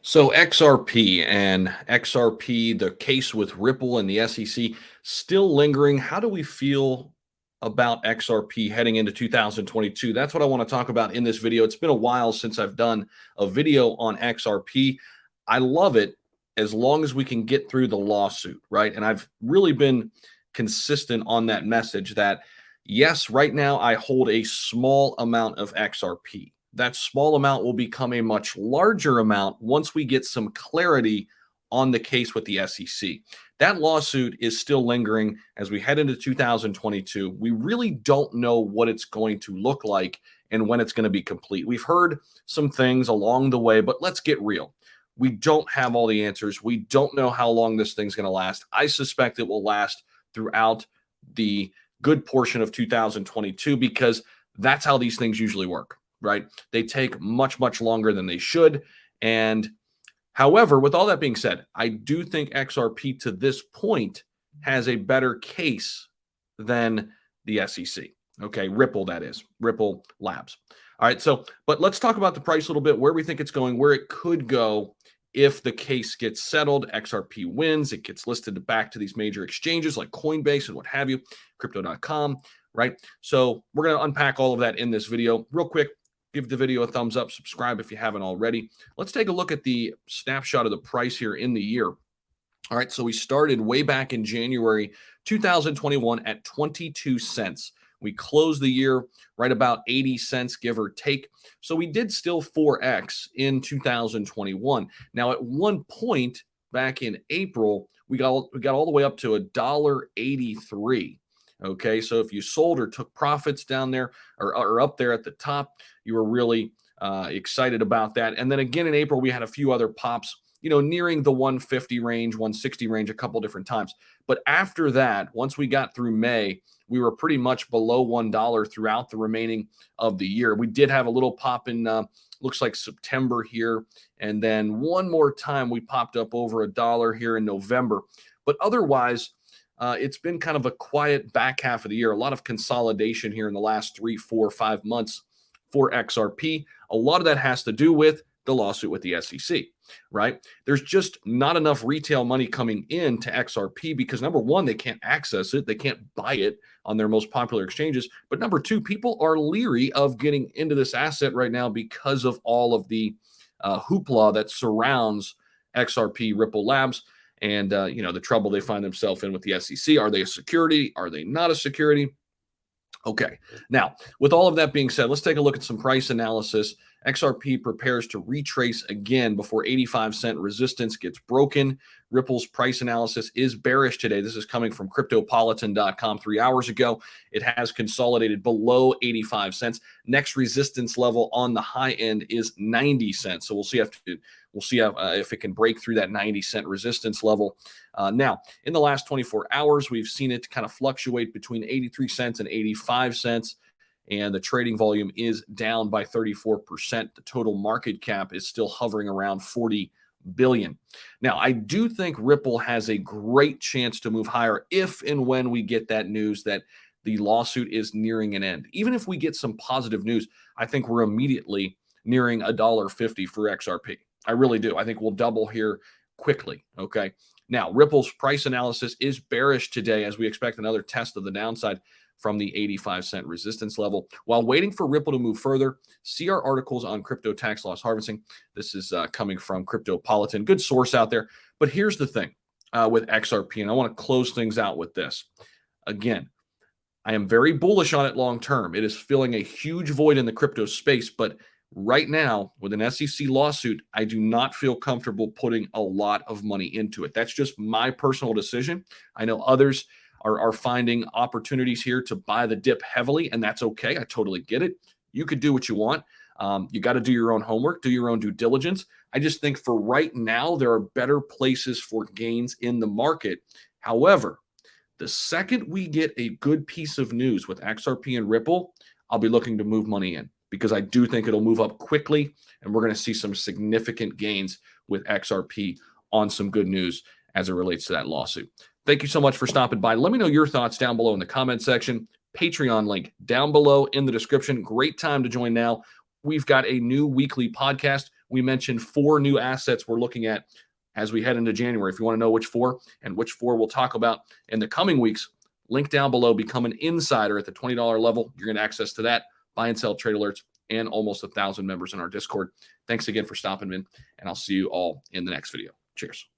So XRP, the case with Ripple and the SEC still lingering. How do we feel about XRP heading into 2022? That's what I want to talk about in this video. It's been a while since I've done a video on XRP. I love it as long as we can get through the lawsuit, right? And I've really been consistent on that message that yes, right now I hold a small amount of XRP. That small amount will become a much larger amount once we get some clarity on the case with the SEC. That lawsuit is still lingering as we head into 2022. We really don't know what it's going to look like and when it's going to be complete. We've heard some things along the way, but let's get real. We don't have all the answers. We don't know how long this thing's going to last. I suspect it will last throughout the good portion of 2022 because that's how these things usually work, right? They take much, much longer than they should. And however, with all that being said, I do think XRP to this point has a better case than the SEC. Okay, Ripple, that is, Ripple Labs. All right, but let's talk about the price a little bit, where we think it's going, where it could go if the case gets settled. XRP wins, it gets listed back to these major exchanges like Coinbase and what have you, crypto.com, right? So we're going to unpack all of that in this video. Real quick, give the video a thumbs up, subscribe if you haven't already. Let's take a look at the snapshot of the price here in the year. All right, so we started way back in January 2021 at 22 cents. We closed the year right about 80 cents, give or take. So we did still 4x in 2021. Now, at one point back in April, we got all the way up to $1.83. Okay, so if you sold or took profits down there or up there at the top, you were really excited about that. And then again in April, we had a few other pops, nearing the 150 range, 160 range a couple different times. But after that, once we got through May, we were pretty much below $1 throughout the remaining of the year. We did have a little pop in, looks like September here. And then one more time, we popped up over $1 here in November. But otherwise, it's been kind of a quiet back half of the year. A lot of consolidation here in the last 3, 4, 5 months for XRP. A lot of that has to do with the lawsuit with the SEC, right? There's just not enough retail money coming in to XRP because number one, they can't access it. They can't buy it on their most popular exchanges. But number two, people are leery of getting into this asset right now because of all of the hoopla that surrounds XRP Ripple Labs and, the trouble they find themselves in with the SEC. Are they a security? Are they not a security? Okay. Now, with all of that being said, let's take a look at some price analysis. XRP prepares to retrace again before 85-cent resistance gets broken. Ripple's price analysis is bearish today. This is coming from cryptopolitan.com 3 hours ago. It has consolidated below 85 cents. Next resistance level on the high end is 90 cents. So we'll see if it can break through that 90-cent resistance level. Now, in the last 24 hours, we've seen it kind of fluctuate between 83 cents and 85 cents. And the trading volume is down by 34%. The total market cap is still hovering around 40 billion. Now, I do think Ripple has a great chance to move higher if and when we get that news that the lawsuit is nearing an end. Even if we get some positive news, I think we're immediately nearing $1.50 for XRP. I really do. I think we'll double here quickly. Okay. Now, Ripple's price analysis is bearish today as we expect another test of the downside from the 85-cent resistance level. While waiting for Ripple to move further, see our articles on crypto tax loss harvesting. This is coming from Cryptopolitan. Good source out there. But here's the thing with XRP, and I want to close things out with this. Again, I am very bullish on it long term. It is filling a huge void in the crypto space, but right now, with an SEC lawsuit, I do not feel comfortable putting a lot of money into it. That's just my personal decision. I know others are finding opportunities here to buy the dip heavily, and that's okay. I totally get it. You could do what you want. You got to do your own homework, do your own due diligence. I just think for right now, there are better places for gains in the market. However, the second we get a good piece of news with XRP and Ripple, I'll be looking to move money in because I do think it'll move up quickly, and we're going to see some significant gains with XRP on some good news as it relates to that lawsuit. Thank you so much for stopping by. Let me know your thoughts down below in the comment section. Patreon link down below in the description. Great time to join now. We've got a new weekly podcast we mentioned 4 new assets we're looking at as we head into January. If you want to know which 4 and which 4 we'll talk about in the coming weeks, link down below. Become an insider at the $20 level. You're going to access to that, buy and sell trade alerts, and almost 1,000 members in our Discord. Thanks again for stopping in, and I'll see you all in the next video. Cheers.